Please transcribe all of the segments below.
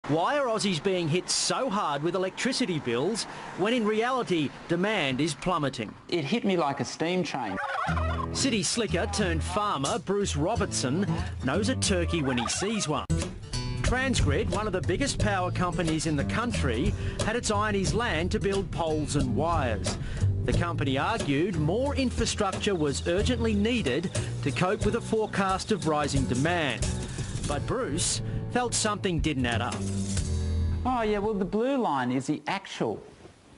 Why are Aussies being hit so hard with electricity bills when in reality demand is plummeting? It hit me like a steam train. City slicker turned farmer Bruce Robertson knows a turkey when he sees one. Transgrid, one of the biggest power companies in the country, had its eye on his land to build poles and wires. The company argued more infrastructure was urgently needed to cope with a forecast of rising demand. But Bruce felt something didn't add up. Oh yeah, well the blue line is the actual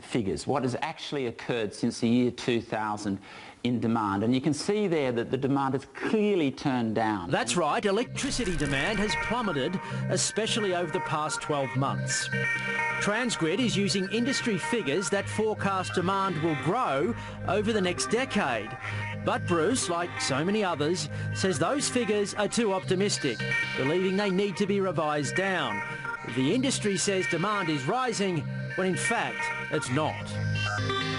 figures, what has actually occurred since the year 2000 in demand, and you can see there that the demand has clearly turned down. That's right, electricity demand has plummeted, especially over the past 12 months. Transgrid is using industry figures that forecast demand will grow over the next decade. But Bruce, like so many others, says those figures are too optimistic, believing they need to be revised down. The industry says demand is rising, when in fact it's not.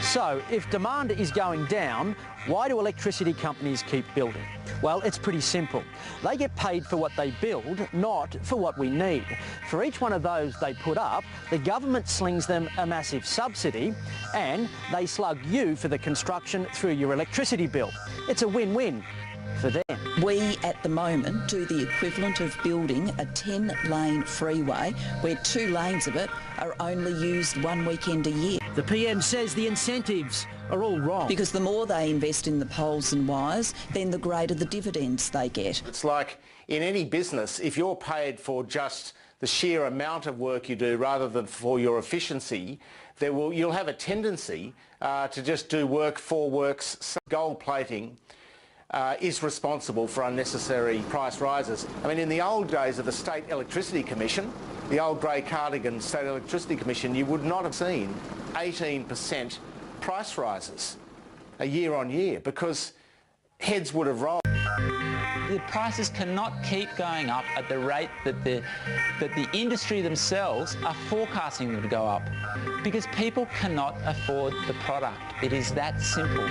So, if demand is going down, why do electricity companies keep building? Well, it's pretty simple. They get paid for what they build, not for what we need. For each one of those they put up, the government slings them a massive subsidy and they slug you for the construction through your electricity bill. It's a win-win for them. We, at the moment, do the equivalent of building a 10-lane freeway where 2 lanes of it are only used one weekend a year. The PM says the incentives are all wrong. Because the more they invest in the poles and wires, then the greater the dividends they get. It's like in any business, if you're paid for just the sheer amount of work you do rather than for your efficiency, you'll have a tendency to just do work for work's gold plating. Is responsible for unnecessary price rises. I mean, in the old days of the State Electricity Commission, the old grey cardigan State Electricity Commission, you would not have seen 18% price rises year on year because heads would have rolled. The prices cannot keep going up at the rate that the industry themselves are forecasting them to go up because people cannot afford the product. It is that simple.